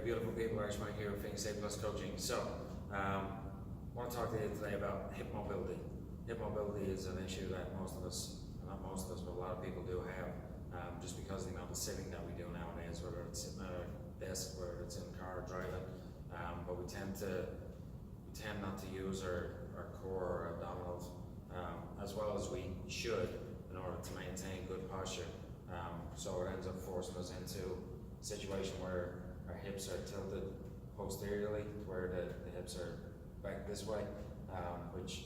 beautiful people, Arch Mike here with Phoenix A Plus Coaching. So, I want to talk to you today about hip mobility. Hip mobility is an issue that most of us, not most of us, but a lot of people do have, just because of the amount of sitting that we do nowadays, whether it's sitting at our desk, whether it's in the car driving, but we tend not to use our core or abdominals as well as we should in order to maintain good posture. So it ends up forcing us into a situation where our hips are tilted posteriorly, where the hips are back this way, which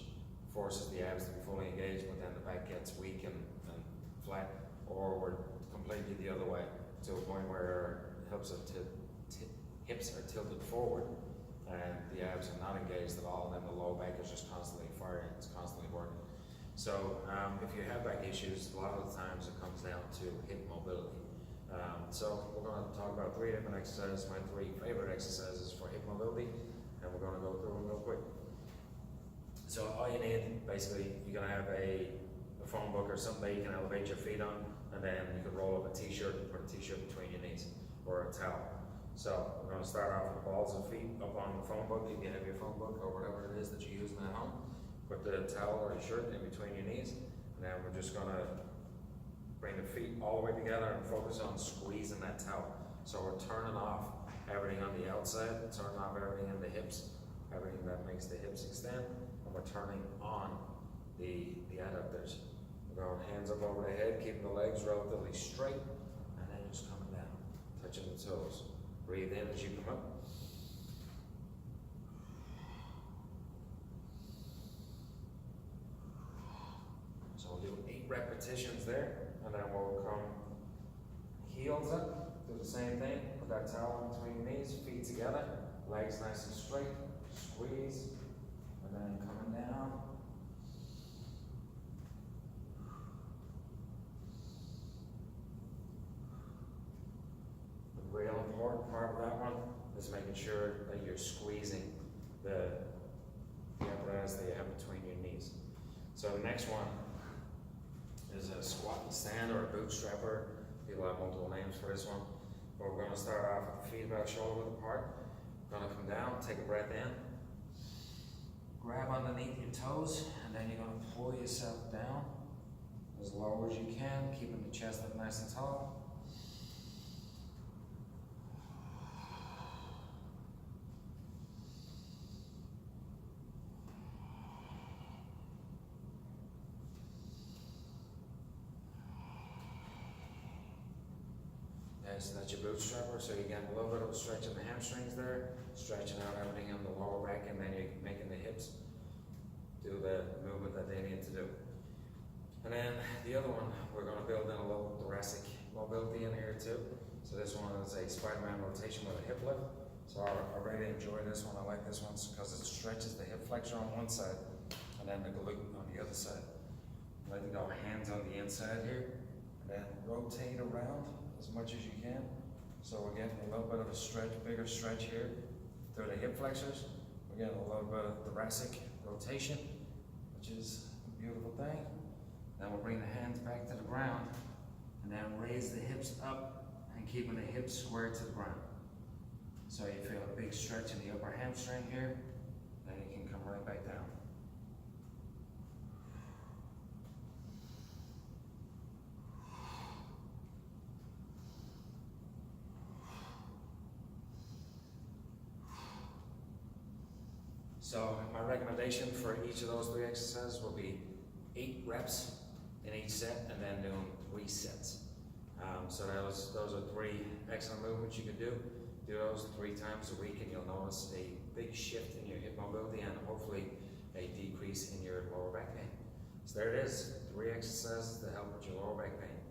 forces the abs to be fully engaged, but then the back gets weak and flat, or we're completely the other way to a point where our hips are tilted forward and the abs are not engaged at all, and then the low back is just constantly firing, it's constantly working. So if you have back issues, a lot of the times it comes down to hip mobility. So we're going to talk about 3 different exercises, my 3 favorite exercises for hip mobility, and we're going to go through them real quick. So all you need, basically, you're going to have a phone book or something that you can elevate your feet on, and then you can roll up a t-shirt and put a t-shirt between your knees, or a towel. So we're going to start off with the balls of feet up on the phone book. You can have your phone book or whatever it is that you're using at home. Put the towel or your shirt in between your knees, and then we're just going to bring the feet all the way together and focus on squeezing that towel. So we're turning off everything on the outside, turning off everything in the hips, everything that makes the hips extend, and we're turning on the adductors. We're going hands up over the head, keeping the legs relatively straight, and then just coming down, touching the toes. Breathe in as you come up. So we'll do 8 repetitions there, and then we'll come heels up, do the same thing, put that towel in between your knees, feet together, legs nice and straight, squeeze, and then coming down. The real important part of that one is making sure that you're squeezing the apparatus that you have between your knees. So the next one is a squat and stand, or a bootstrapper. People have multiple names for this one. But we're going to start off with the feet about shoulder width apart. We're going to come down, take a breath in, grab underneath your toes, and then you're going to pull yourself down as low as you can, keeping the chest up nice and tall. So that's your bootstrapper, so you get a little bit of a stretch in the hamstrings there, stretching out everything in the lower back, and then you're making the hips do the movement that they need to do. And then the other one, we're going to build in a little thoracic mobility in here too. So this one is a spiderman rotation with a hip lift. So I really enjoy this one. I like this one because it stretches the hip flexor on one side and then the glute on the other side. I like to go hands on the inside here and then rotate around as much as you can. So we're getting a little bit of a stretch, bigger stretch here through the hip flexors. We're getting a little bit of thoracic rotation, which is a beautiful thing. Then we'll bring the hands back to the ground and then raise the hips up and keeping the hips square to the ground. So you feel a big stretch in the upper hamstring here, then you can come right back down. So my recommendation for each of those 3 exercises will be 8 reps in each set, and then doing 3 sets. So those are 3 excellent movements you can do. Do those 3 times a week, and you'll notice a big shift in your hip mobility and hopefully a decrease in your lower back pain. So there it is, 3 exercises to help with your lower back pain.